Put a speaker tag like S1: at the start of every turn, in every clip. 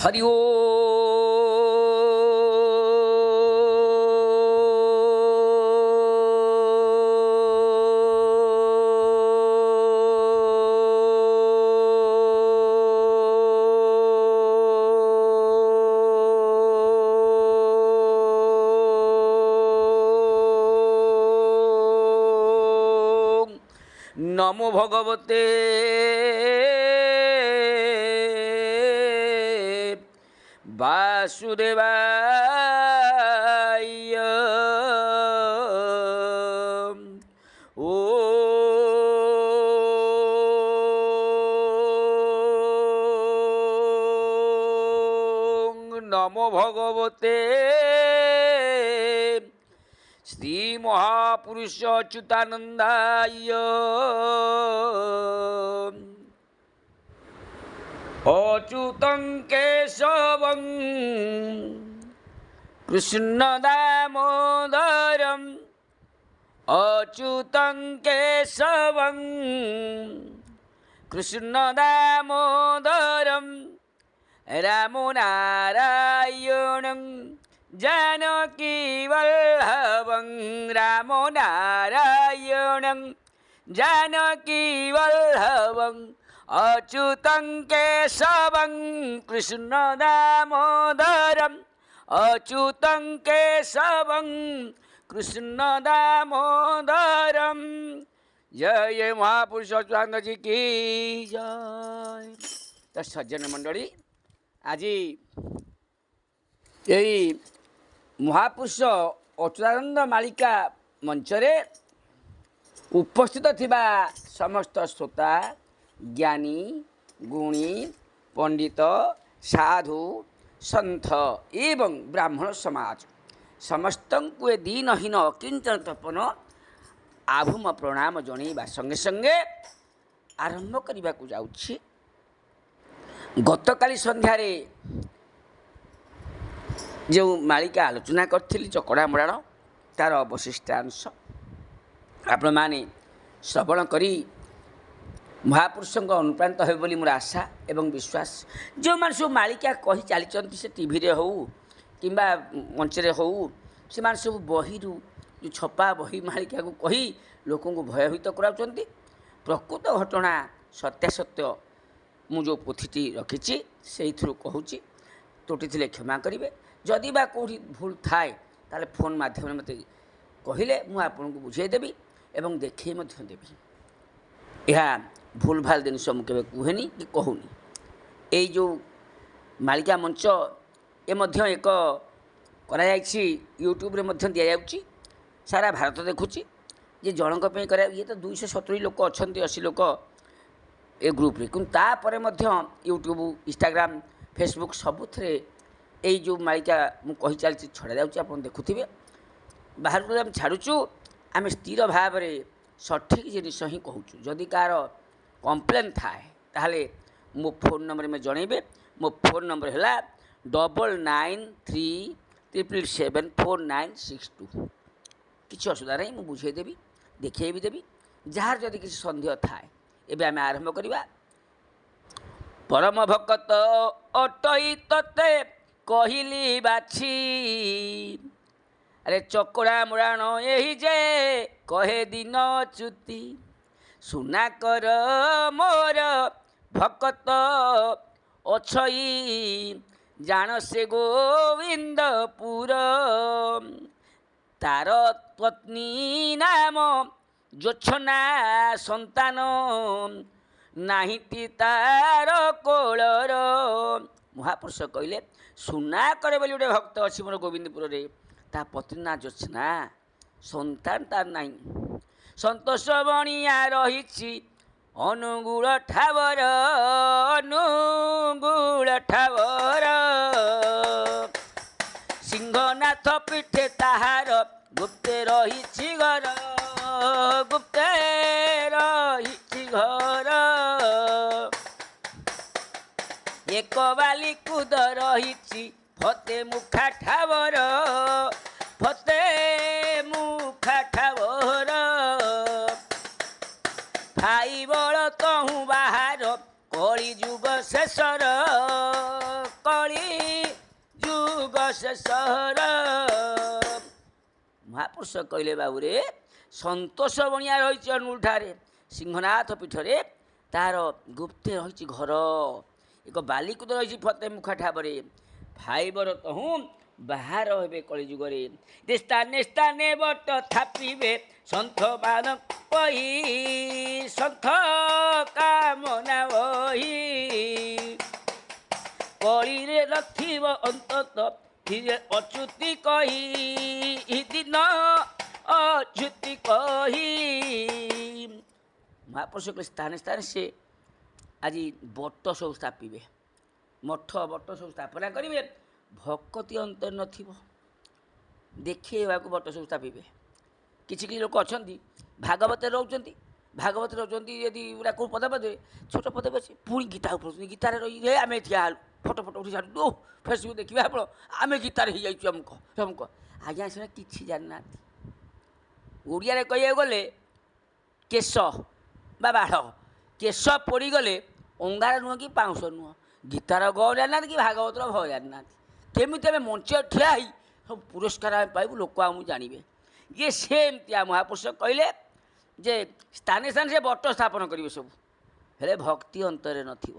S1: हरि ओ नमो भगवते वासुदेवाय। ओ नमो भगवते श्री महापुरुष अच्युतानंदाय। अच्युतं केशवं कृष्ण दामोदरम् अच्युतं केशवं कृष्ण दामोदरम् रामो नारायणं जानकी वल्लभं रामो नारायणं जानकी वल्लभं अच्युतं केशवं कृष्ण दामोदरम् अच्युतं केशवं कृष्ण दामोदरम्। जय महापुरुष अच्युतानंद जी की जय। तो सज्जन मंडली आज यही महापुरुष अच्युतानंद मालिका मंचरे उपस्थित थिबा समस्त श्रोता ज्ञानी गुणी पंडित साधु सन्थ एवं ब्राह्मण समाज समस्त को दीनहीन अकिंचन तपन आभूम प्रणाम जणैबा संगे संगे आरंभ करने को जाउछि। गतकाली संध्यारे जो मालिका आलोचना करी चकड़ा मुराण तार अवशिष्टांश आपण माने श्रवण करी महापुरुषों अनुप्रांत हे बोली मोर आशा एवं विश्वास। जो मान सब मालिका कही चली से टीवी रे हो कि मंचरे हो से मान सब बही जो छपा बही मालिका को कही लोक को भयभीत कराउछंती। प्रकृत घटना सत्यासत्य मु जो पोथीटी रखी से कहूँ त्रुटि थे क्षमा करेंगे। जदि बा कौटी भूल थाए ताले फोन माध्यम मत कहले मुझे बुझेदेवी एवं देखे देवी। यह भूल भाल जिनस मुझे कहेनी कि कहूनी। यही जो मालिका मंच ये एक करा यूट्यूब रे दि जाऊँगी सारा भारत देखुची जे जनक करा ये तो 270 लोक अच्छा 80 लोक ए ग्रुप रे किंतु तापर यूट्यूब इंस्टाग्राम फेसबुक सबुथे यही जो मालिका मुझे कही चली छड़ा जाऊँगी आप देखुवे। बाहर को आम छाड़ुचु आम स्थिर भाव में सठिक जिनिस ही कहूँ। जदि कार कंप्लेन थाए ताहले मो फोन नंबर में जनइबे। मो फोन नंबर है 9937774962। किसी असुविधा नहीं मुझे बुझेदेवी देखे भी देवी जार जदि किसी सन्देह थाए एबे आमे आरंभ करिबा। परम भक्त अटई तते कहिली बाछी अरे चकड़ा मुराण यही जे कहे दिन च्युति सुना कर मोर भक्त अछई जान से गोविंदपुर तार पत्नी नाम जोछना संतान नाहिती तार कोलर। महापुरुष कहले सुना करे बोली गोटे भक्त अच्छी मोर गोविंदपुर रे ता पत्नी ना जोछना संतान तार नाही। संतोष बणिया रही अनुगुल ठावर अनुगुल ठावर सिंहनाथ पीठे ताहार गुप्ते रही घर गुप्ते रही घर एक बाली कूद रही फते मुखा ठावर फते मुखा ठावर भाई बल तहु बाहर कली जुग शेषर कली ଶେଷର। ମହାପୁରୁଷ କହିଲେ ବାବୁରେ ସନ୍ତୋଷ ବଣିଆ ରହିଛି ଅନୁଠାରେ ସିଂହନାଥ ପୀଠରେ, ତାର ଗୁପ୍ତେ ରହିଛି ଘର, ଏକ ବାଲିକୁଦ ରହିଛି ଫତେ ମୁଖା ଠାବରେ, ଫାଇବର ତହୁଁ ବାହାର ହେବେ କଳିଯୁଗରେ, ସ୍ଥାନେ ସ୍ଥାନେ ବଟ ଥାପିବେ ସନ୍ଥ ମାନ କହି, ସନ୍ଥ କାମନା ବହି, କଳିରେ ନଥିବ ଅନ୍ତତ ଧୀରେ ଅଚ୍ୟୁତି କହି, ଦିନ ଅଚ୍ୟୁତି କହି। ମହାପୁରୁଷ କହିଲେ ସ୍ଥାନେ ସ୍ଥାନେ ସେ ଆଜି ବଟ ସବୁ ସ୍ଥାପିବେ, ମଠ ବଟ ସବୁ ସ୍ଥାପନା କରିବେ, ଭକତି ଅନ୍ତର ନଥିବ ଦେଖେଇବାକୁ ବଟ ସବୁ ସ୍ଥାପିବେ। କିଛି କିଛି ଲୋକ ଅଛନ୍ତି ଭାଗବତରେ ରହୁଛନ୍ତି, ଭାଗବତରେ ରହୁଛନ୍ତି ଯଦି ପୁରା କେଉଁ ପଦପଦରେ ଛୋଟ ପଦରେ ଅଛି, ପୁଣି ଗୀତା ପଢ଼ୁଛନ୍ତି, ଗୀତାରେ ରହି ଆମେ ଠିଆ ହେଲୁ ଫଟୋ ଫଟୋ ଉଠି ଛାଡ଼ୁ, ଫେସବୁକ୍ ଦେଖିବେ ଆପଣ ଆମେ ଗୀତାରେ ହେଇଯାଇଛୁ ଅମୁକ ଅମୁକ। ଆଜ୍ଞା ସେଟା କିଛି ଜାଣିନାହାନ୍ତି। ଓଡ଼ିଆରେ କହିବାକୁ ଗଲେ କେଶ ବା ବାଢ଼, କେଶ ପୋଡ଼ିଗଲେ ଅଙ୍ଗାର ନୁହଁ କି ପାଉଁଶ ନୁହଁ। ଗୀତାର ଗ ଜାଣିନାହାନ୍ତି କି ଭାଗବତର ଭ ଜାଣିନାହାନ୍ତି। କେମିତି ଆମେ ମଞ୍ଚ ଠିଆ ହେଇ ସବୁ ପୁରସ୍କାର ଆମେ ପାଇବୁ, ଲୋକ ଆମକୁ ଜାଣିବେ। ଇଏ ସେମିତିଆ ମହାପୁରୁଷ କହିଲେ ଯେ ସ୍ଥାନେ ସ୍ଥାନେ ସେ ବଟ ସ୍ଥାପନ କରିବେ ସବୁ, ହେଲେ ଭକ୍ତି ଅନ୍ତରରେ ନଥିବ।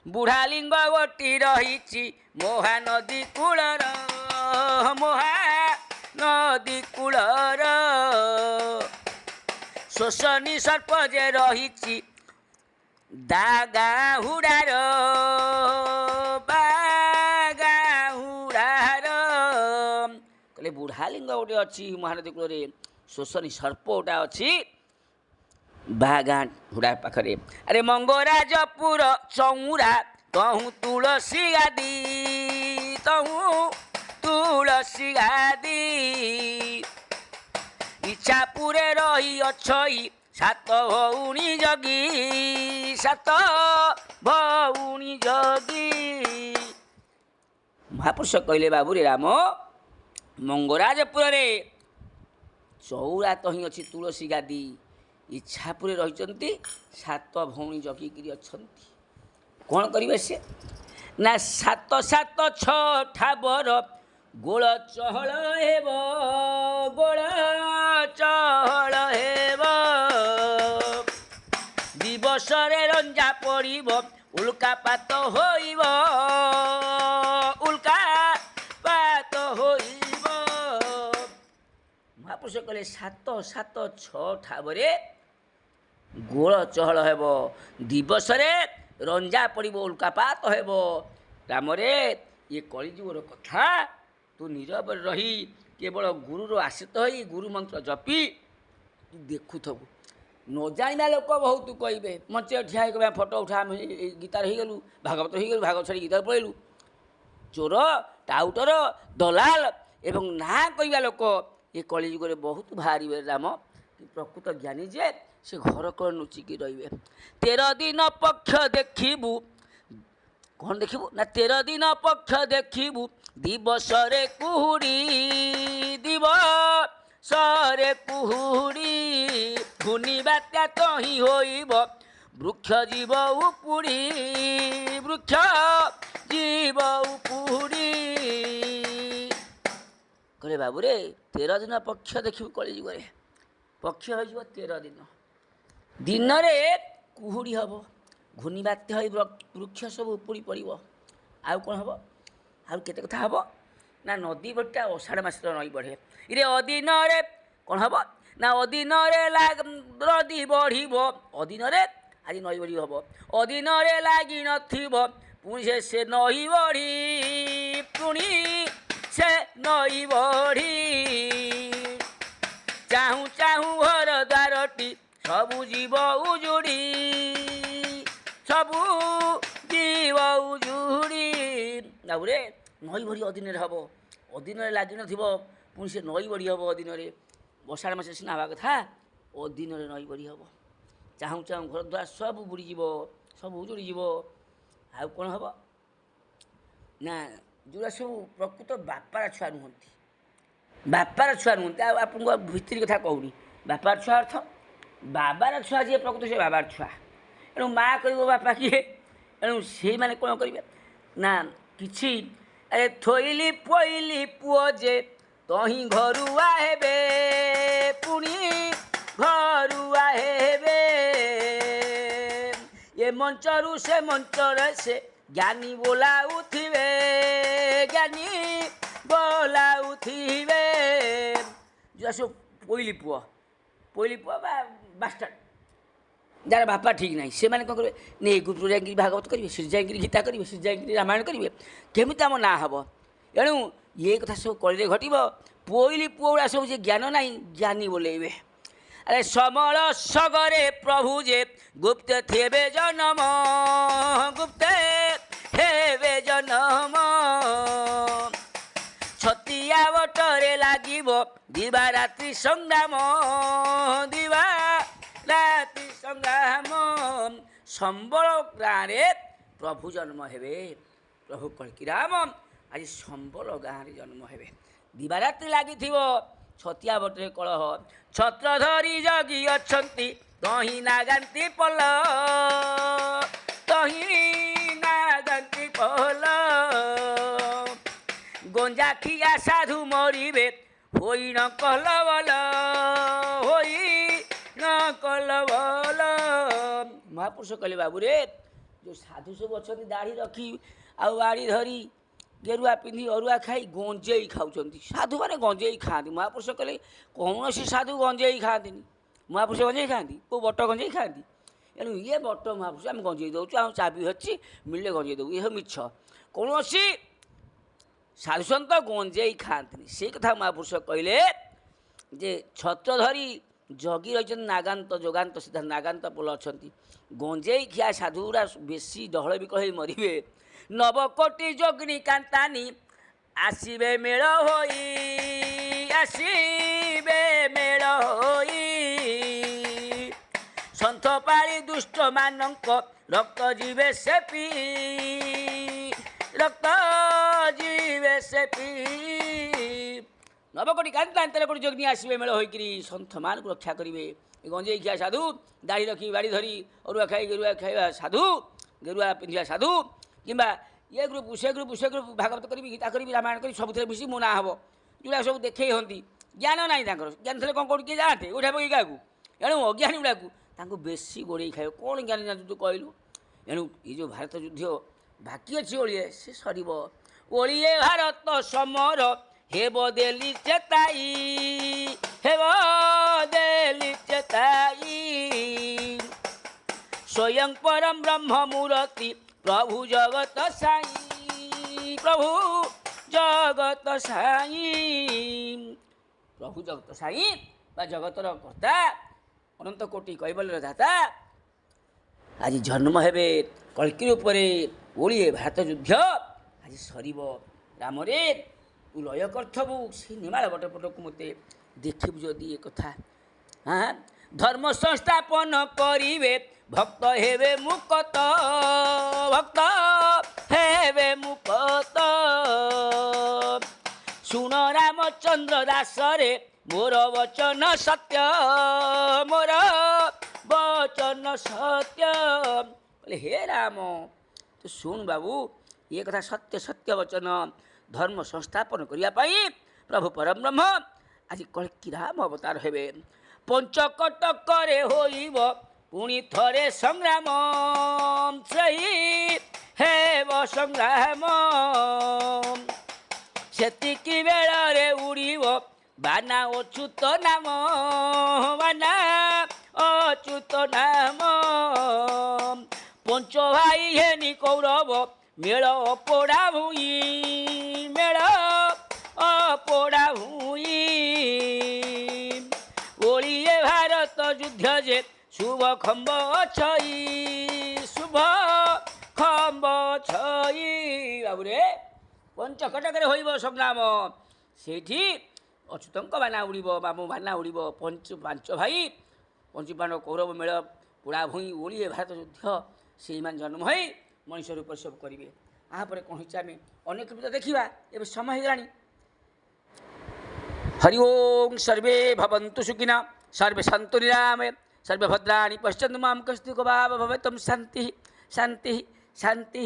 S1: ବୁଢ଼ା ଲିଙ୍ଗ ଗୋଟି ରହିଛି ମହାନଦୀ କୂଳର, ମହାନଦୀ କୂଳର, ଶୋଷଣୀ ସର୍ପ ଯେ ରହିଛି ଦାଗାହୁଡ଼ାର, ବାଗାହୁଡ଼ାର। କହିଲେ ବୁଢ଼ା ଲିଙ୍ଗ ଗୋଟେ ଅଛି ମହାନଦୀ କୂଳରେ, ଶୋଷଣୀ ସର୍ପ ଗୋଟା ଅଛି ବାଗାହୁଡ଼ା ପାଖରେ। ଆରେ ମଙ୍ଗରାଜପୁର ଚଉରା ତହୁଁ ତୁଳସୀ ଗାଦି, ତହୁଁ ତୁଳସୀ ଗାଦି, ଇଚ୍ଛାପୁରେ ରହି ଅଛଇ ସାତ ଭଉଣୀ ଜଗି, ସାତ ଭଉଣୀ ଜଗି। ମହାପୁରୁଷ କହିଲେ ବାବୁରେ ରାମ ମଙ୍ଗରାଜପୁରରେ ଚଉରା ତ ହିଁ ଅଛି ତୁଳସୀ ଗାଦି, ଇଚ୍ଛାପୁରେ ରହିଛନ୍ତି ସାତ ଭଉଣୀ ଜଗିକିରି ଅଛନ୍ତି। କ'ଣ କରିବେ ସେ ନା ସାତ ସାତ ଛଅ ଠାବର ଗୋଳ ଚହଳ ହେବ, ଗୋଳ ଚହଳ ହେବ, ଦିବସରେ ରଞ୍ଜା ପଡ଼ିବ ଉଲ୍କାପାତ ହୋଇବ, ଉଲ୍କାପାତ ହୋଇବ। ମହାପୁରୁଷ କହିଲେ ସାତ ସାତ ଛଅ ଠାବରେ ଗୋଳ ଚହଳ ହେବ, ଦିବସରେ ରଞ୍ଜା ପଡ଼ିବ ଉଲ୍କାପାତ ହେବ। ରାମରେ ଇଏ କଳିଯୁଗର କଥା, ତୁ ନୀରବରେ ରହି କେବଳ ଗୁରୁର ଆଶ୍ରିତ ହୋଇ ଗୁରୁ ମନ୍ତ୍ର ଜପି ତୁ ଦେଖୁଥବୁ। ନ ଜାଣିବା ଲୋକ ବହୁତ କହିବେ, ମଞ୍ଚ ଠିଆ ହେଇ କହିବା ଫଟୋ ଉଠା, ଆମେ ଗୀତାରେ ହେଇଗଲୁ, ଭାଗବତ ହେଇଗଲୁ, ଭାଗବତ ଛାଡ଼ି ଗୀତାରେ ପଳେଇଲୁ। ଚୋର ଟାଉଟର ଦଲାଲ ଏବଂ ନାଁ କହିବା ଲୋକ ଏ କଳିଯୁଗରେ ବହୁତ ବାହାରିବେ ରାମ। ପ୍ରକୃତ ଜ୍ଞାନୀ ଯେ ସେ ଘର କଳ ଲୁଚିକି ରହିବେ। 13 ଦିନ ପକ୍ଷ ଦେଖିବୁ, କ'ଣ ଦେଖିବୁ ନା 13 ଦିନ ପକ୍ଷ ଦେଖିବୁ, ଦିବସରେ କୁହୁଡ଼ି, ଦିବସରେ କୁହୁଡ଼ି, ଘୂର୍ଣ୍ଣି ବାତ୍ୟା ତହିଁ ହୋଇବ, ବୃକ୍ଷ ଜୀବ ଉପୁଡ଼ି, ବୃକ୍ଷ ଜୀବ ଉପୁଡ଼ି। କହିଲେ ବାବୁରେ 13 ଦିନ ପକ୍ଷ ଦେଖିବୁ କଳିଯୁଗରେ, ପକ୍ଷ ହୋଇଯିବ 13 ଦିନ, ଦିନରେ କୁହୁଡ଼ି ହେବ, ଘୂର୍ଣ୍ଣି ବାତ୍ୟା ହୋଇ ବୃକ୍ଷ ସବୁ ଉପୁଡ଼ି ପଡ଼ିବ। ଆଉ କ'ଣ ହେବ, ଆଉ କେତେ କଥା ହେବ ନା ନଦୀ ବଢ଼ିଟା ଅଷାଢ଼ ମାସରେ ନଈ ବଢ଼େ, ଇରେ ଅଦିନରେ କ'ଣ ହେବ ନା ଅଦିନରେ ନଦୀ ବଢ଼ିବ, ଅଦିନରେ ଆଜି ନଈ ବଢ଼ି ହେବ, ଅଦିନରେ ଲାଗି ନଥିବ ପୁଣି ସେ ନଈ ବଢ଼ି, ପୁଣି ସେ ନଈ ବଢ଼ି, ଚାହୁଁ ଚାହୁଁ ଘର ଦ୍ୱାରଟି ସବୁ ଜୀବ ଉଜୁଡ଼ି, ସବୁ ଜୀବ ଉଜୁଡ଼ି। ତାପରେ ନଈ ବଢ଼ି ଅଦିନରେ ହେବ, ଅଦିନରେ ଲାଗିନଥିବ ପୁଣି ସେ ନଈ ବଢ଼ି ହେବ ଅଦିନରେ। ବର୍ଷାଳ ମାସରେ ସିନା ହେବା କଥା, ଅଦିନରେ ନଈ ବଢ଼ି ହେବ, ଚାହୁଁ ଚାହୁଁ ଘର ଦ୍ୱାର ସବୁ ବୁଡ଼ିଯିବ, ସବୁ ଉଜୁଡ଼ିଯିବ। ଆଉ କ'ଣ ହେବ ନା ଯେଉଁଟା ସବୁ ପ୍ରକୃତ ବାପାର ଛୁଆ ନୁହନ୍ତି, ବାପାର ଛୁଆ ନୁହନ୍ତି। ଆଉ ଆପଣଙ୍କୁ ଭିତରି କଥା କହୁନି, ବାପାର ଛୁଆ ଅର୍ଥ ବାବାର ଛୁଆ ଯିଏ ପ୍ରକୃତ ସେ ବାବାର ଛୁଆ। ଏଣୁ ମା' କହିବ ବାପା କିଏ, ଏଣୁ ସେଇମାନେ କ'ଣ କରିବେ ନା କିଛି ଆରେ ଥୋଇଲି ପୋଇଲି ପୁଅ ଯେ ତହିଁ ଘରୁଆ ହେବେ ପୁଣି ଘରୁଆ ହେବେ ଏ ମଞ୍ଚରୁ ସେ ମଞ୍ଚରେ ସେ ଜ୍ଞାନୀ ବୋଲାଉଥିବେ ଜ୍ଞାନୀ ବୋଲାଉଥିବେ ଯେଉଁ ସବୁ ପୋଇଲି ପୁଅ ବା ବାଷ୍ଟାର୍ଡ ଯାହାର ବାପା ଠିକ୍ ନାହିଁ ସେମାନେ କ'ଣ କରିବେ ନେ ଗୁରୁପୁର ଯାଇକିରି ଭାଗବତ କରିବେ ସେ ଯାଇକିରି ଗୀତା କରିବେ ସେ ଯାଇକିରି ରାମାୟଣ କରିବେ କେମିତି ଆମ ନାଁ ହେବ ଏଣୁ ଇଏ କଥା ସବୁ କଳିରେ ଘଟିବ ପୋଇଲି ପୁଅ ଗୁଡ଼ା ସବୁ ଯେ ଜ୍ଞାନ ନାହିଁ ଜ୍ଞାନୀ ବୋଲେଇବେ ଆରେ ସମଳ ସଗରେ ପ୍ରଭୁ ଯେ ଗୁପ୍ତ ଥିବେ ଜନମ ଗୁପ୍ତ ହେବେ ଜନମ ଛତିଆ ବଟରେ ଲାଗିବ ଦିବା ରାତ୍ରି ସଂଗ୍ରାମ ଦିବା ରାତି ସଂଗ୍ରାମ ସମ୍ବଳ ଗାଁରେ ପ୍ରଭୁ ଜନ୍ମ ହେବେ ପ୍ରଭୁ କଳ୍କି ରାମ ଆଜି ସମ୍ବଳ ଗାଁରେ ଜନ୍ମ ହେବେ ଦିବାରାତ୍ରି ଲାଗିଥିବ ଛତିଆ ବଟରେ କଳହ ଛତ୍ର ଧରି ଜଗି ଅଛନ୍ତି ତହିଁ ନାଗାନ୍ତି ପଲ ତହିଁ ନାଗାନ୍ତି ପଲ ଗଞ୍ଜାଖିଆ ସାଧୁ ମରିବେ ହୋଇ ନ କଲ ବଲ ହୋଇ ନ କଲ ବଲ ମହାପୁରୁଷ କହିଲେ ବାବୁରେ ଯେଉଁ ସାଧୁ ସବୁ ଅଛନ୍ତି ଦାଢ଼ି ରଖି ଆଉ ବାଡ଼ି ଧରି ଗେରୁଆ ପିନ୍ଧି ଅରୁଆ ଖାଇ ଗଞ୍ଜେଇ ଖାଉଛନ୍ତି ସାଧୁମାନେ ଗଞ୍ଜେଇ ଖାଆନ୍ତି ମହାପୁରୁଷ କହିଲେ କୌଣସି ସାଧୁ ଗଞ୍ଜେଇ ଖାଆନ୍ତିନି ମହାପୁରୁଷ ଗଞ୍ଜେଇ ଖାଆନ୍ତି କେଉଁ ବଟ ଗଞ୍ଜେଇ ଖାଆନ୍ତି ଏଣୁ ଇଏ ବଟ ମହାପୁରୁଷ ଆମେ ଗଞ୍ଜେଇ ଦେଉଛୁ ଆମ ଚାବି ଅଛି ମିଳିଲେ ଗଞ୍ଜେଇ ଦେବୁ ଇଏ ମିଛ କୌଣସି ସାଧୁସନ୍ଥ ଗଞ୍ଜେଇ ଖାଆନ୍ତିନି ସେଇ କଥା ମହାପୁରୁଷ କହିଲେ ଯେ ଛତ୍ର ଧରି ଜଗି ରହିଛନ୍ତି ନାଗାନ୍ତ ଯୋଗାନ୍ତ ସିଧା ନାଗାନ୍ତ ପୋଲ ଅଛନ୍ତି ଗଞ୍ଜେଇ ଖିଆ ସାଧୁଗୁଡ଼ା ବେଶୀ ଡହଳ ବିକଳ ହେଇ ମରିବେ ନବକୋଟି ଯୋଗିନୀ କାନ୍ତାନି ଆସିବେ ମେଳ ହୋଇ ଆସିବେ ମେଳ ହୋଇ ସନ୍ଥ ପାଳି ଦୁଷ୍ଟମାନଙ୍କ ରକ୍ତ ଯିବେ ସେ ପି ରକ୍ତ ଯିବେ ସେ ପି ନବକୋଟି କାନ୍ତାନ୍ତରେ କୋଟି ଯୋଗିନୀ ଆସିବେ ମେଳ ହୋଇକିରି ସନ୍ଥମାନଙ୍କୁ ରକ୍ଷା କରିବେ ଏ ଗଞ୍ଜେଇ ଖିଆ ସାଧୁ ଦାଢ଼ି ରଖି ବାଡ଼ି ଧରି ଅରୁଆ ଖାଇ ଗେରୁଆ ଖାଇବା ସାଧୁ ଗେରୁଆ ପିନ୍ଧିବା ସାଧୁ କିମ୍ବା ଏ ଗ୍ରୁପ୍ ସେ ଗ୍ରୁପ୍ ଭାଗବତ କରିବି ଗୀତା କରିବି ରାମାୟଣ କରିବି ସବୁଥିରେ ମିଶି ମୋ ନାଁ ହେବ ଯେଉଁଗୁଡ଼ା ସବୁ ଦେଖେଇ ହୁଅନ୍ତି ଜ୍ଞାନ ନାହିଁ ତାଙ୍କର ଜ୍ଞାନ ଥିଲେ କ'ଣ କେଉଁଠି କିଏ ଯାଆନ୍ତେ ଉଠା ପକେଇ କାହାକୁ ଏଣୁ ଅଜ୍ଞାନୀ ଗୁଡ଼ାକୁ ତାଙ୍କୁ ବେଶୀ ଗୋଡ଼େଇ ଖାଇବ କ'ଣ ଜ୍ଞାନ ଜାଣିଛୁ ତୁ କହିଲୁ ଏଣୁ ଏ ଯେଉଁ ଭାରତ ଯୁଦ୍ଧ ବାକି ଅଛି ଓଳିଏ ସେ ସରିବ ଓଳିଏ ଭାରତ ସମର ହେବ ଦେଲି ଚେତାଇ ହେବ ଦେଲି ଚେତାଇ ସ୍ୱୟଂ ପରମ ବ୍ରହ୍ମ ମୂରତି ପ୍ରଭୁ ଜଗତ ସାଇ ପ୍ରଭୁ ଜଗତ ସାଇ ପ୍ରଭୁ ଜଗତ ସାଇ ବା ଜଗତର କର୍ତ୍ତା ଅନନ୍ତ କୋଟି କୈବଲ୍ୟର ଦାତା ଆଜି ଜନ୍ମ ହେବେ କଳ୍କି ରୂପରେ ଓଳିଏ ଭାରତ ଯୁଦ୍ଧ ଆଜି ସରିବ ରାମରେ ତୁ ଲୟ କରିଥବୁ ସେଇ ନିମାଳ ବଟପଟକୁ ମୋତେ ଦେଖିବୁ ଯଦି ଏ କଥା ହଁ ଧର୍ମ ସଂସ୍ଥାପନ କରିବେ ଭକ୍ତ ହେବେ ମୁକତ ଭକ୍ତ ହେବେ ମୁକତ ଶୁଣ ରାମଚନ୍ଦ୍ର ଦାସରେ ମୋର ବଚନ ସତ୍ୟ ମୋର ବଚନ ସତ୍ୟ ବୋଲେ ହେ ରାମ ତୁ ଶୁଣ ବାବୁ ଏ କଥା ସତ୍ୟ ସତ୍ୟ ବଚନ ଧର୍ମ ସଂସ୍ଥାପନ କରିବା ପାଇଁ ପ୍ରଭୁ ପରମ ବ୍ରହ୍ମ ଆଜି କଳ୍କି ରାମ ଅବତାର ହେବେ ପଞ୍ଚକଟକରେ ହୋଇବ ପୁଣି ଥରେ ସଂଗ୍ରାମ ସେହି ହେବ ସଂଗ୍ରାମ ସେତିକି ବେଳରେ ଉଡ଼ିବ ବାନା ଅଚ୍ୟୁତ ନାମ ବାନା ଅଚ୍ୟୁତ ନାମ ପଞ୍ଚ ଭାଇ ହେନି କୌରବ ମେଳ ଅପୋଡ଼ା ଭୂଇଁ ମେଳ ଅପୋଡ଼ା ଭୂଇଁ ଓଳିଏ ଭାରତ ଯୁଦ୍ଧ ଯେ ଶୁଭ ଖମ୍ବ ଛଇ ଶୁଭ ଖମ୍ବ ଛଇ ବାବୁରେ ପଞ୍ଚକଟକରେ ହୋଇବ ସଂଗ୍ରାମ ସେଇଠି ଅଚ୍ୟୁତଙ୍କ ବାନା ଉଡ଼ିବ ବାମ ବାନା ଉଡ଼ିବ ପାଞ୍ଚ ଭାଇ ପଞ୍ଚୁପାଣ୍ଡବ କୌରବ ମେଳ ପୋଡ଼ା ଭୂଇଁ ଓଳିଏ ଭାରତ ଯୁଦ୍ଧ ସେଇମାନେ ଜନ୍ମ ହୋଇ ମଣିଷ ରୂପ ସବୁ କରିବେ ତାପରେ କ'ଣ ହେଇଛି ଆମେ ଅନେକ ବିଷୟ ଦେଖିବା ଏବେ ସମୟ ହେଇଗଲାଣି ହରି ଓಂ ସର୍ବେ ଭବନ୍ତୁ ସୁଖିନା ସର୍ବେ ସନ୍ତୁ ନିରାମୟ ସର୍ବେ ଭଦ୍ରାଣି ପଶ୍ୟନ୍ତୁ ମାಂ କସ୍ତୁ କବାବ ଭବତୁଂ ଶାନ୍ତି ଶାନ୍ତି ଶାନ୍ତି